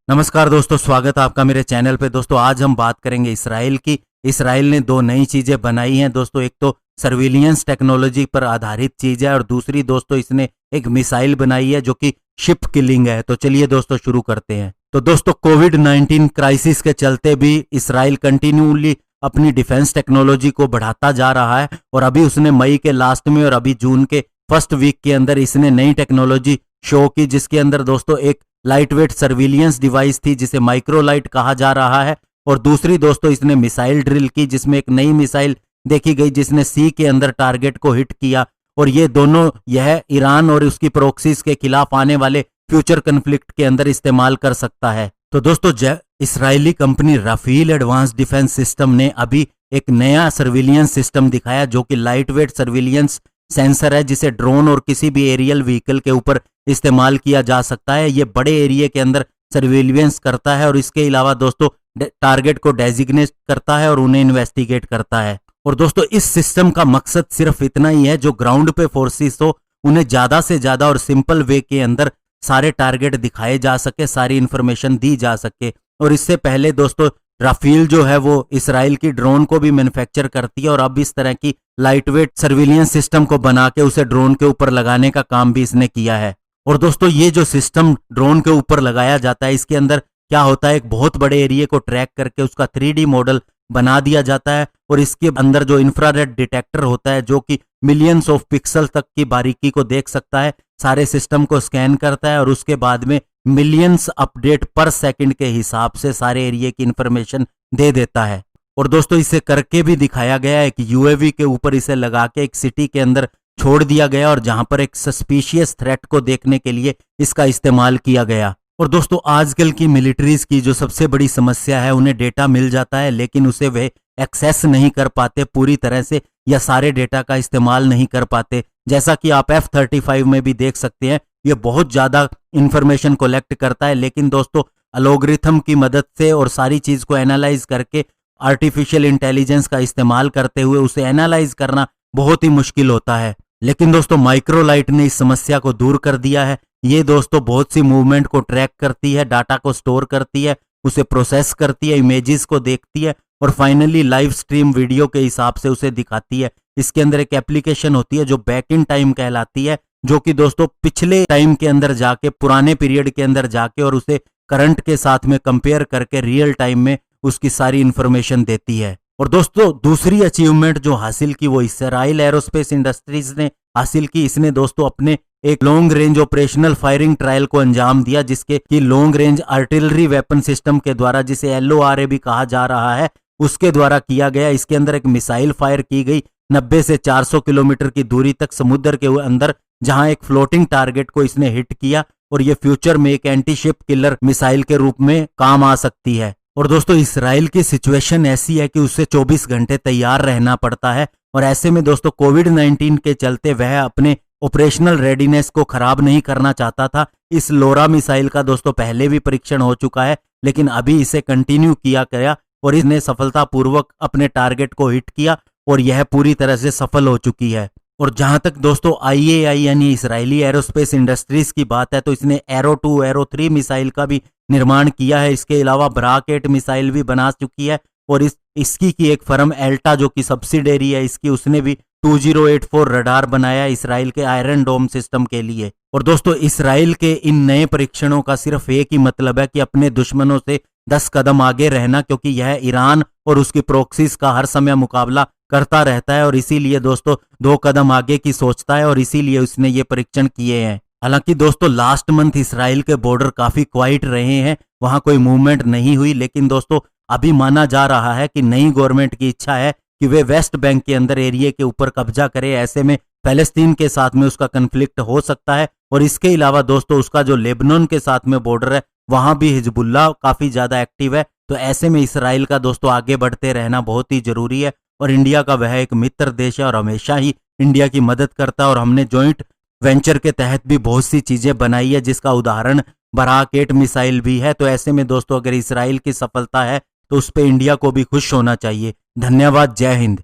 नमस्कार दोस्तों, स्वागत है आपका मेरे चैनल पे। दोस्तों आज हम बात करेंगे इसराइल की। इसराइल ने दो नई चीजें बनाई हैं दोस्तों। एक तो सर्विलियंस टेक्नोलॉजी पर आधारित चीज है और दूसरी दोस्तों इसने एक मिसाइल बनाई है जो कि शिप किलिंग है। तो चलिए दोस्तों शुरू करते हैं। तो दोस्तों कोविड-19 क्राइसिस के चलते भी इसराइल कंटिन्यूली अपनी डिफेंस टेक्नोलॉजी को बढ़ाता जा रहा है और अभी उसने मई के लास्ट में और अभी जून के फर्स्ट वीक के अंदर इसने नई टेक्नोलॉजी शो की, जिसके अंदर दोस्तों एक लाइट वेट सर्विलियंस डिवाइस थी जिसे माइक्रोलाइट कहा जा रहा है, और दूसरी दोस्तों इसने मिसाइल ड्रिल की जिसमें एक नई मिसाइल देखी गई जिसने सी के अंदर टारगेट को हिट किया। और ये दोनों यह ईरान और उसकी प्रोक्सीज के खिलाफ आने वाले फ्यूचर कन्फ्लिक्ट के अंदर इस्तेमाल कर सकता है। तो दोस्तों Israeli company Rafael advance defence system ने अभी एक नया सर्विलियंस सिस्टम दिखाया जो कि लाइट वेट सर्विलियंस सेंसर है, जिसे ड्रोन और किसी भी एरियल व्हीकल के ऊपर इस्तेमाल किया जा सकता है। ये बड़े एरिया के अंदर सर्विलियंस करता है और इसके अलावा दोस्तों टारगेट को डेजिग्नेट करता है और उन्हें इन्वेस्टिगेट करता है। और दोस्तों इस सिस्टम का मकसद सिर्फ इतना ही है, जो ग्राउंड पे फोर्सेस हो उन्हें ज्यादा से ज्यादा और सिंपल वे के अंदर सारे टारगेट दिखाए जा सके, सारी इंफॉर्मेशन दी जा सके। और इससे पहले दोस्तों राफेल जो है वो इसराइल की ड्रोन को भी मैन्युफैक्चर करती है और अब इस तरह की लाइटवेट सर्विलियंस सिस्टम को बना के उसे ड्रोन के ऊपर लगाने का काम भी इसने किया है। और दोस्तों ये जो सिस्टम ड्रोन के ऊपर लगाया जाता है, इसके अंदर क्या होता है, एक बहुत बड़े एरिया को ट्रैक करके उसका 3D मॉडल बना दिया जाता है और इसके अंदर जो इंफ्रारेड डिटेक्टर होता है जो कि मिलियंस ऑफ पिक्सल तक की बारीकी को देख सकता है, सारे सिस्टम को स्कैन करता है और उसके बाद में मिलियंस अपडेट पर सेकंड के हिसाब से सारे एरिया की इंफॉर्मेशन दे देता है। और दोस्तों इसे करके भी दिखाया गया है कि यूएवी के ऊपर इसे लगा के एक सिटी के अंदर छोड़ दिया गया और जहां पर एक सस्पिशियस थ्रेट को देखने के लिए इसका इस्तेमाल किया गया। और दोस्तों आजकल की मिलिट्रीज की जो सबसे बड़ी समस्या है, उन्हें डेटा मिल जाता है लेकिन उसे वे एक्सेस नहीं कर पाते पूरी तरह से या सारे डेटा का इस्तेमाल नहीं कर पाते। जैसा कि आप F-35 में भी देख सकते हैं, ये बहुत ज्यादा इंफॉर्मेशन कलेक्ट करता है लेकिन दोस्तों एल्गोरिथम की मदद से और सारी चीज को एनालाइज करके आर्टिफिशियल इंटेलिजेंस का इस्तेमाल करते हुए उसे एनालाइज करना बहुत ही मुश्किल होता है। लेकिन दोस्तों माइक्रोलाइट ने इस समस्या को दूर कर दिया है। ये दोस्तों बहुत सी मूवमेंट को ट्रैक करती है, डाटा को स्टोर करती है, उसे प्रोसेस करती है, इमेजेस को देखती है और फाइनली लाइव स्ट्रीम वीडियो के हिसाब से उसे दिखाती है। इसके अंदर एक एप्लीकेशन होती है जो बैक इन टाइम कहलाती है, जो कि दोस्तों पिछले टाइम के अंदर जाके, पुराने पीरियड के अंदर जाके और उसे करंट के साथ में कंपेयर करके रियल टाइम में उसकी सारी इंफॉर्मेशन देती है। और दोस्तों दूसरी अचीवमेंट जो हासिल की वो इसराइल एरोस्पेस इंडस्ट्रीज ने हासिल की। इसने दोस्तों अपने एक long range operational firing trial को अंजाम दिया, जिसके कि long range artillery weapon system के द्वारा, जिसे LORA भी कहा जा रहा है, उसके द्वारा किया गया। इसके अंदर एक मिसाइल फायर की गई 90 से 400 किलोमीटर की दूरी तक समुद्र के अंदर, जहां एक फ्लोटिंग टारगेट को इसने हिट किया और ये फ्यूचर में एक एंटी शिप किलर मिसाइल के रूप में काम आ सकती है। और दोस्तों इसराइल की सिचुएशन ऐसी है कि उसे 24 घंटे तैयार रहना पड़ता है और ऐसे में दोस्तों कोविड-19 के चलते वह अपने ऑपरेशनल रेडीनेस को खराब नहीं करना चाहता था। इस लोरा मिसाइल का दोस्तों पहले भी परीक्षण हो चुका है लेकिन अभी इसे कंटिन्यू किया गया और इसने सफलतापूर्वक अपने टारगेट को हिट किया और यह पूरी तरह से सफल हो चुकी है। और जहां तक दोस्तों IAI यानी इसराइली एरोस्पेस इंडस्ट्रीज की बात है, तो इसने एरो 2 एरो 3 मिसाइल का भी निर्माण किया है। इसके अलावा ब्राक 8 मिसाइल भी बना चुकी है और इसकी की एक फर्म एल्टा जो कि सब्सिडरी है इसकी, उसने भी 2084 रडार बनाया इसराइल के आयरन डोम सिस्टम के लिए। और दोस्तों इसराइल के इन नए परीक्षणों का सिर्फ एक ही मतलब है कि अपने दुश्मनों से 10 कदम आगे रहना, क्योंकि यह ईरान और उसकी प्रोक्सीज का हर समय मुकाबला करता रहता है और इसीलिए दोस्तों 2 कदम आगे की सोचता है और इसीलिए उसने ये परीक्षण किए हैं। हालांकि दोस्तों लास्ट मंथ इसराइल के बॉर्डर काफी क्वाइट रहे हैं, वहां कोई मूवमेंट नहीं हुई, लेकिन दोस्तों अभी माना जा रहा है कि नई गवर्नमेंट की इच्छा है कि वे वेस्ट बैंक के अंदर एरिया के ऊपर कब्जा करे। ऐसे में पैलेस्तीन के साथ में उसका कन्फ्लिक्ट हो सकता है और इसके अलावा दोस्तों उसका जो लेबनान के साथ में बॉर्डर है वहां भी हिजबुल्लाह काफी ज्यादा एक्टिव है। तो ऐसे में इसराइल का दोस्तों आगे बढ़ते रहना बहुत ही जरूरी है और इंडिया का वह एक मित्र देश है और हमेशा ही इंडिया की मदद करता है और हमने जॉइंट वेंचर के तहत भी बहुत सी चीजें बनाई है, जिसका उदाहरण बराक 8 मिसाइल भी है। तो ऐसे में दोस्तों अगर इसराइल की सफलता है तो उस पर इंडिया को भी खुश होना चाहिए। धन्यवाद। जय हिंद।